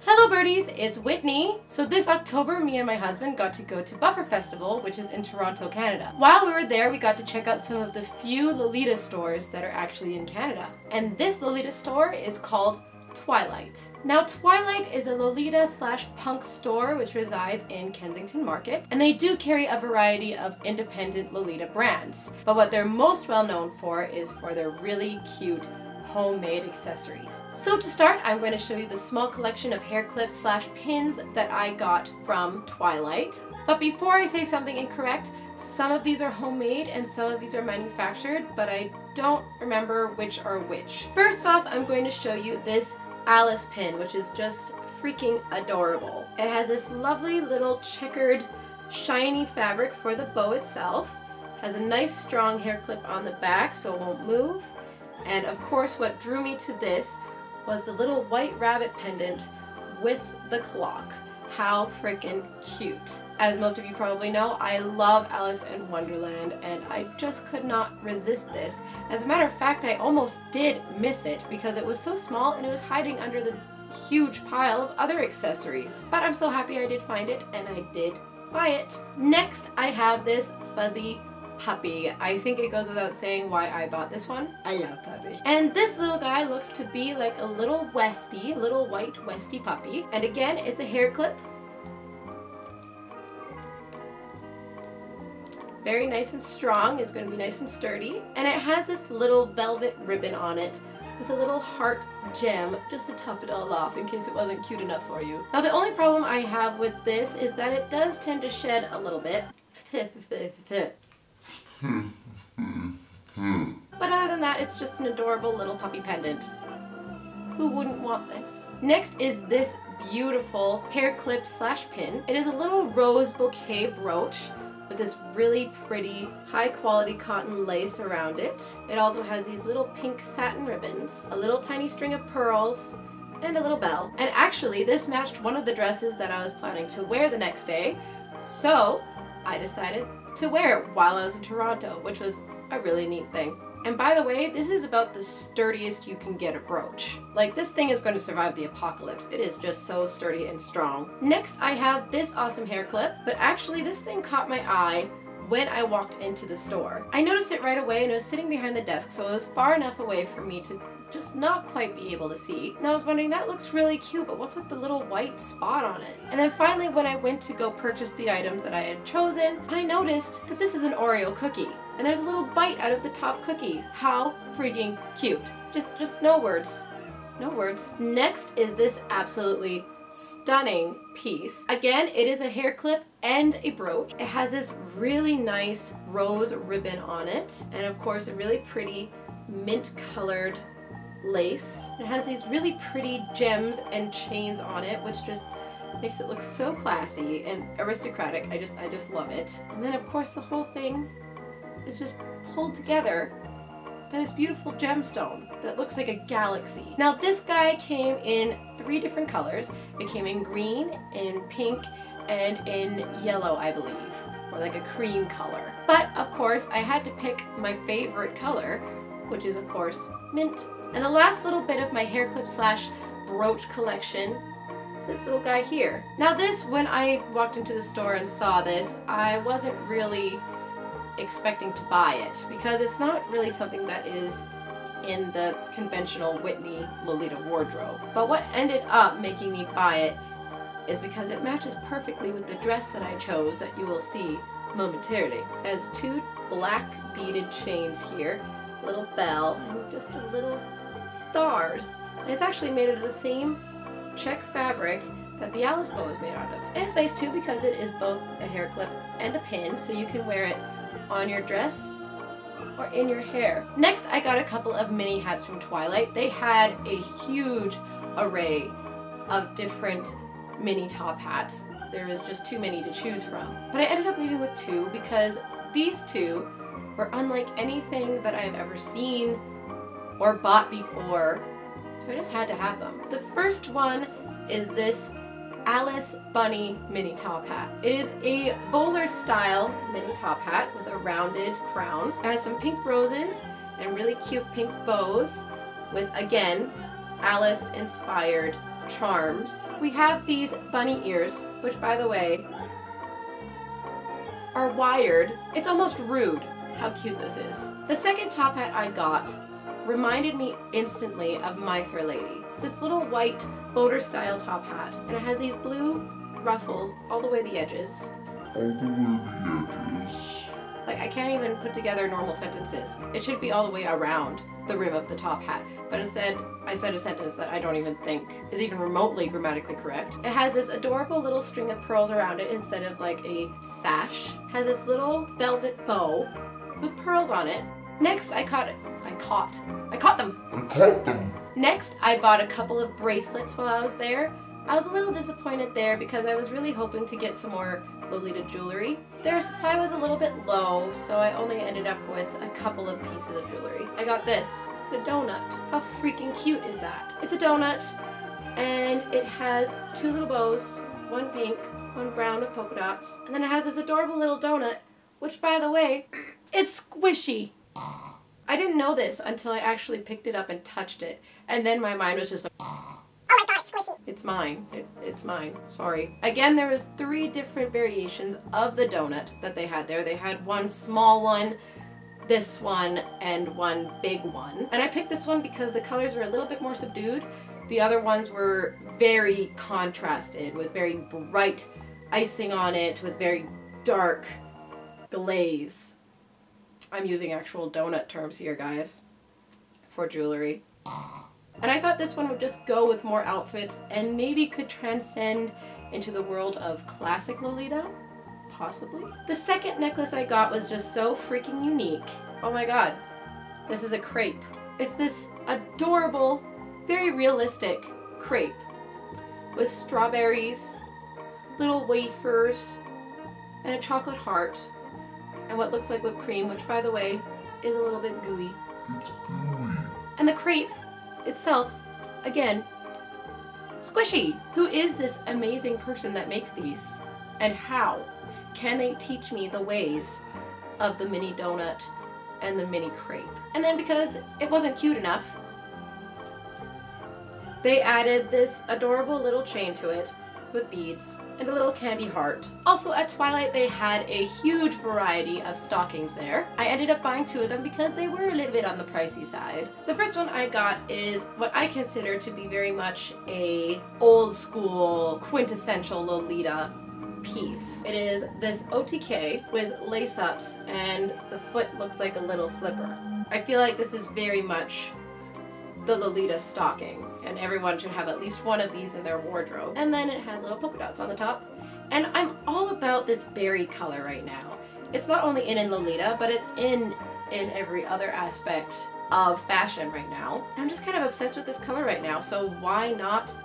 Hello birdies, it's Whitney. So this October, me and my husband got to go to Buffer Festival, which is in Toronto, Canada. While we were there, we got to check out some of the few Lolita stores that are actually in Canada. And this Lolita store is called Twilight. Now Twilight is a Lolita / punk store which resides in Kensington Market, and they do carry a variety of independent Lolita brands. But what they're most well known for is for their really cute homemade accessories. So to start, I'm going to show you the small collection of hair clips / pins that I got from Twilight. But before I say something incorrect, some of these are homemade and some of these are manufactured, but I don't remember which are which. First off, I'm going to show you this Alice pin, which is just freaking adorable. It has this lovely little checkered shiny fabric for the bow itself, has a nice strong hair clip on the back so it won't move, and of course what drew me to this was the little white rabbit pendant with the clock. How freaking cute. As most of you probably know, I love Alice in Wonderland and I just could not resist this. As a matter of fact, I almost did miss it because it was so small and it was hiding under the huge pile of other accessories. But I'm so happy I did find it and I did buy it. Next, I have this fuzzy puppy. I think it goes without saying why I bought this one. I love puppies. And this little guy looks to be like a little Westie, little white Westie puppy. And again, it's a hair clip. Very nice and strong. It's going to be nice and sturdy. And it has this little velvet ribbon on it with a little heart gem just to top it all off in case it wasn't cute enough for you. Now the only problem I have with this is that it does tend to shed a little bit. But other than that, it's just an adorable little puppy pendant. Who wouldn't want this? Next is this beautiful hair clip / pin. It is a little rose bouquet brooch with this really pretty high quality cotton lace around it. It also has these little pink satin ribbons, a little tiny string of pearls, and a little bell. And actually this matched one of the dresses that I was planning to wear the next day, so I decided to wear it while I was in Toronto, which was a really neat thing. And by the way, this is about the sturdiest you can get a brooch. Like, this thing is going to survive the apocalypse. It is just so sturdy and strong. Next, I have this awesome hair clip, but actually this thing caught my eye when I walked into the store. I noticed it right away and it was sitting behind the desk, so it was far enough away for me to just not quite be able to see. And I was wondering, that looks really cute, but what's with the little white spot on it? And then finally, when I went to go purchase the items that I had chosen, I noticed that this is an Oreo cookie. And there's a little bite out of the top cookie. How freaking cute. Just no words. No words. Next is this absolutely stunning piece. Again, it is a hair clip and a brooch. It has this really nice rose ribbon on it. And of course, a really pretty mint colored lace. It has these really pretty gems and chains on it, which just makes it look so classy and aristocratic. I just love it. And then of course the whole thing is just pulled together by this beautiful gemstone that looks like a galaxy. Now this guy came in 3 different colors. It came in green, in pink, and in yellow, I believe, or like a cream color. But of course I had to pick my favorite color, which is of course mint. And the last little bit of my hair clip / brooch collection is this little guy here. Now this, when I walked into the store and saw this, I wasn't really expecting to buy it because it's not really something that is in the conventional Whitney Lolita wardrobe. But what ended up making me buy it is because it matches perfectly with the dress that I chose that you will see momentarily. It has 2 black beaded chains here, a little bell, and just a little stars. And it's actually made out of the same check fabric that the Alice bow is made out of. And it's nice too because it is both a hair clip and a pin, so you can wear it on your dress or in your hair. Next, I got a couple of mini hats from Twilight. They had a huge array of different mini top hats. There was just too many to choose from. But I ended up leaving with 2 because these 2 were unlike anything that I've ever seen or bought before, so I just had to have them. The first one is this Alice Bunny mini top hat. It is a bowler style mini top hat with a rounded crown. It has some pink roses and really cute pink bows with, again, Alice inspired charms. We have these bunny ears, which by the way, are wired. It's almost rude how cute this is. The second top hat I got reminded me instantly of My Fair Lady. It's this little white boater style top hat, and it has these blue ruffles all the way the edges. Like, I can't even put together normal sentences. It should be all the way around the rim of the top hat, but instead I said a sentence that I don't even think is even remotely grammatically correct. It has this adorable little string of pearls around it instead of like a sash. It has this little velvet bow with pearls on it. Next I caught them. Next I bought a couple of bracelets while I was there. I was a little disappointed there because I was really hoping to get some more Lolita jewelry. Their supply was a little bit low, so I only ended up with a couple of pieces of jewelry. I got this. It's a donut. How freaking cute is that? It's a donut, and it has two little bows, one pink, one brown with polka dots, and then it has this adorable little donut, which by the way, is squishy. I didn't know this until I actually picked it up and touched it, and then my mind was just like, oh my god, squishy. It's mine. It's mine. Sorry. Again, there was 3 different variations of the donut that they had there. They had one small one, this one, and one big one. And I picked this one because the colors were a little bit more subdued. The other ones were very contrasted with very bright icing on it with very dark glaze. I'm using actual donut terms here, guys, for jewelry. And I thought this one would just go with more outfits and maybe could transcend into the world of classic Lolita, possibly. The second necklace I got was just so freaking unique. Oh my god, this is a crepe. It's this adorable, very realistic crepe with strawberries, little wafers, and a chocolate heart, and what looks like whipped cream, which by the way, is a little bit gooey. It's gooey. And the crepe itself, again, squishy. Who is this amazing person that makes these? And how can they teach me the ways of the mini donut and the mini crepe? And then because it wasn't cute enough, they added this adorable little chain to it with beads and a little candy heart. Also at Twilight they had a huge variety of stockings there. I ended up buying 2 of them because they were a little bit on the pricey side. The first one I got is what I consider to be very much a old school quintessential Lolita piece. It is this OTK with lace-ups and the foot looks like a little slipper. I feel like this is very much the Lolita stocking, and everyone should have at least one of these in their wardrobe. And then it has little polka dots on the top. And I'm all about this berry color right now. It's not only in Lolita, but it's in every other aspect of fashion right now. I'm just kind of obsessed with this color right now, so why not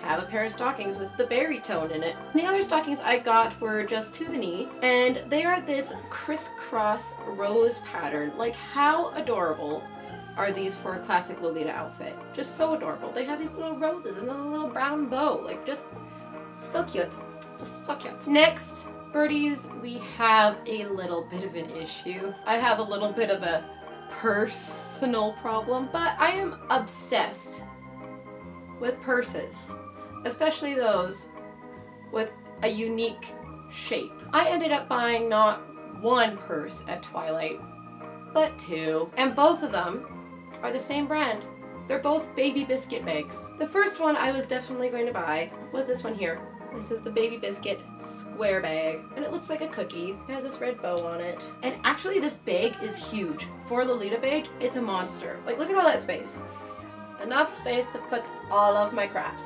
have a pair of stockings with the berry tone in it? And the other stockings I got were just to the knee, and they are this crisscross rose pattern. Like, how adorable are these for a classic Lolita outfit? Just so adorable. They have these little roses and a little brown bow. Like, just so cute. Just so cute. Next, birdies, we have a little bit of an issue. I have a little bit of a personal problem, but I am obsessed with purses, especially those with a unique shape. I ended up buying not 1 purse at Twilight, but 2, and both of them are the same brand. They're both Baby Biscuit bags. The first one I was definitely going to buy was this one here. This is the Baby Biscuit square bag, and it looks like a cookie. It has this red bow on it. And actually this bag is huge. For a Lolita bag, it's a monster. Like, look at all that space. Enough space to put all of my craps.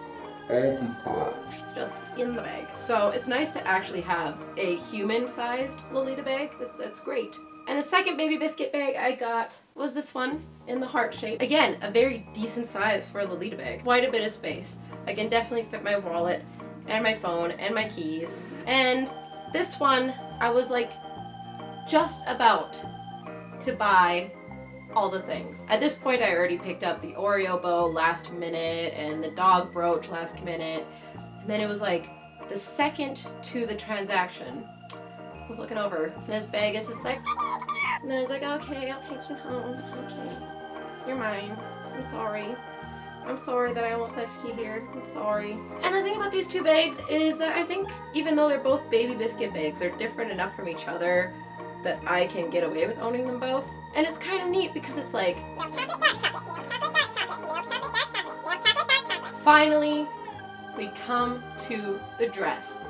It's just in the bag. So it's nice to actually have a human-sized Lolita bag. That's great. And the second Baby Biscuit bag I got was this one in the heart shape. Again, a very decent size for a Lolita bag. Quite a bit of space. I can definitely fit my wallet and my phone and my keys. And this one, I was like just about to buy all the things. At this point, I already picked up the Oreo bow last minute and the dog brooch last minute. And then it was like the second to the transaction, I was looking over and this bag is just like, and then I was like, okay, I'll take you home. Okay, you're mine. I'm sorry. I'm sorry that I almost left you here. I'm sorry. And the thing about these two bags is that I think even though they're both baby biscuit bags, they're different enough from each other that I can get away with owning them both. And it's kind of neat because it's like, milk chocolate, dark chocolate, milk chocolate, dark chocolate, milk chocolate, dark chocolate, milk chocolate, dark chocolate. Finally, we come to the dress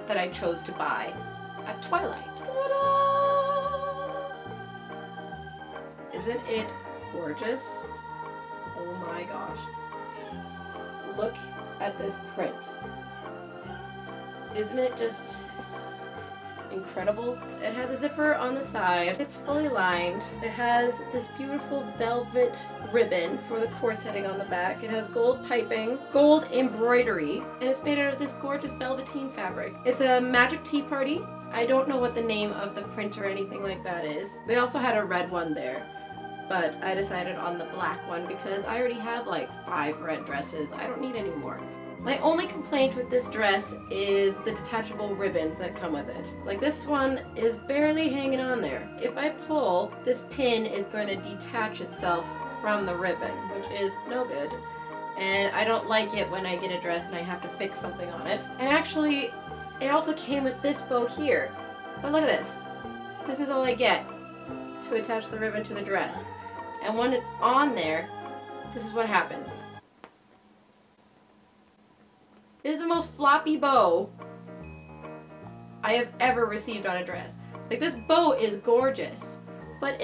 that I chose to buy at Twilight. Ta-da! Isn't it gorgeous? Oh my gosh. Look at this print. Isn't it just incredible? It has a zipper on the side. It's fully lined. It has this beautiful velvet ribbon for the corseting on the back. It has gold piping, gold embroidery, and it's made out of this gorgeous velveteen fabric. It's a Magic Tea Party. I don't know what the name of the print or anything like that is. They also had a red one there, but I decided on the black one because I already have like 5 red dresses. I don't need any more. My only complaint with this dress is the detachable ribbons that come with it. Like, this one is barely hanging on there. If I pull, this pin is going to detach itself from the ribbon, which is no good. And I don't like it when I get a dress and I have to fix something on it. And actually, it also came with this bow here. But look at this. This is all I get to attach the ribbon to the dress. And when it's on there, this is what happens. It is the most floppy bow I have ever received on a dress. Like, this bow is gorgeous, but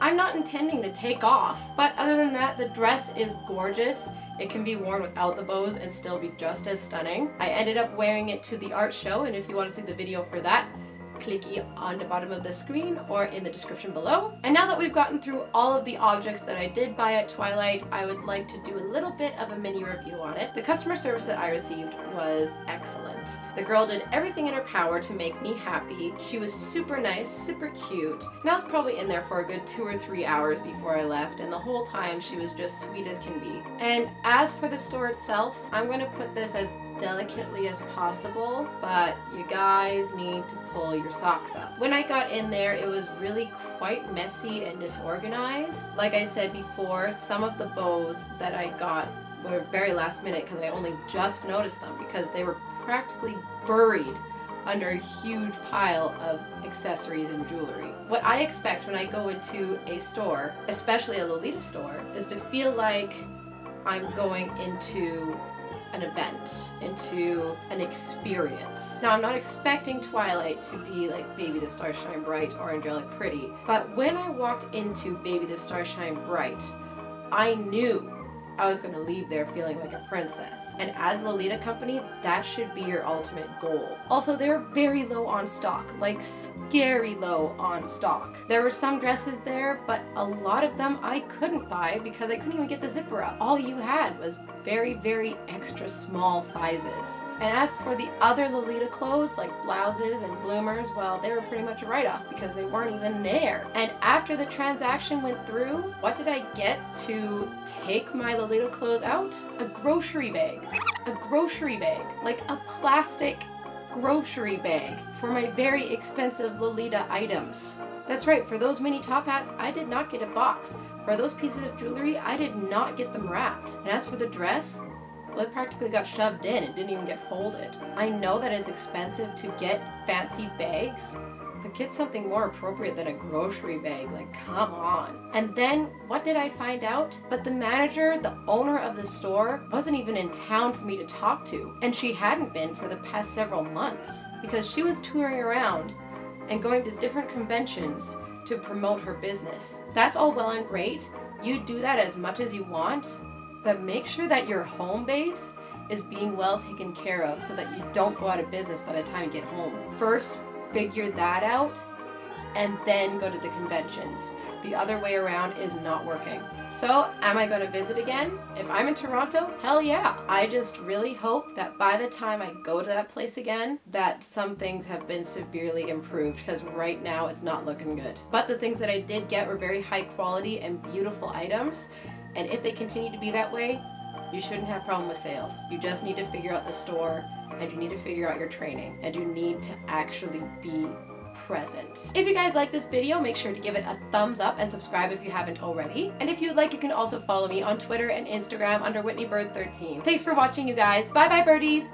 I'm not intending to take off. But other than that, the dress is gorgeous. It can be worn without the bows and still be just as stunning. I ended up wearing it to the art show, and if you want to see the video for that, click on the bottom of the screen or in the description below. And now that we've gotten through all of the objects that I did buy at Twilight, I would like to do a little bit of a mini review on it. The customer service that I received was excellent. The girl did everything in her power to make me happy. She was super nice, super cute, and I was probably in there for a good 2 or 3 hours before I left, and the whole time she was just sweet as can be. And as for the store itself, I'm going to put this as delicately as possible, but you guys need to pull your socks up. When I got in there, it was really quite messy and disorganized. Like I said before, some of the bows that I got were very last minute because I only just noticed them because they were practically buried under a huge pile of accessories and jewelry. What I expect when I go into a store, especially a Lolita store, is to feel like I'm going into an event, into an experience. Now, I'm not expecting Twilight to be like Baby the Stars Shine Bright or Angelic Pretty, but when I walked into Baby the Stars Shine Bright, I knew I was going to leave there feeling like a princess. And as a Lolita company, that should be your ultimate goal. Also, they're very low on stock, like scary low on stock. There were some dresses there, but a lot of them I couldn't buy because I couldn't even get the zipper up. All you had was very, very extra small sizes. And as for the other Lolita clothes, like blouses and bloomers, well, they were pretty much a write-off because they weren't even there. And after the transaction went through, what did I get to take my Lolita clothes out? A grocery bag. A grocery bag. Like a plastic grocery bag for my very expensive Lolita items. That's right, for those mini top hats, I did not get a box. For those pieces of jewelry, I did not get them wrapped. And as for the dress, well, it practically got shoved in. It didn't even get folded. I know that it's expensive to get fancy bags, but get something more appropriate than a grocery bag. Like, come on. And then, what did I find out? But the manager, the owner of the store, wasn't even in town for me to talk to. And she hadn't been for the past several months because she was touring around and going to different conventions to promote her business. That's all well and great. You do that as much as you want, but make sure that your home base is being well taken care of so that you don't go out of business by the time you get home. First, figure that out, and then go to the conventions. The other way around is not working. So, am I going to visit again? If I'm in Toronto, hell yeah. I just really hope that by the time I go to that place again, that some things have been severely improved, because right now it's not looking good. But the things that I did get were very high quality and beautiful items, and if they continue to be that way, you shouldn't have problem with sales. You just need to figure out the store, and you need to figure out your training, and you need to actually be present. If you guys like this video, make sure to give it a thumbs up and subscribe if you haven't already. And if you'd like, you can also follow me on Twitter and Instagram under WhitneyBird13. Thanks for watching, you guys. Bye bye, birdies!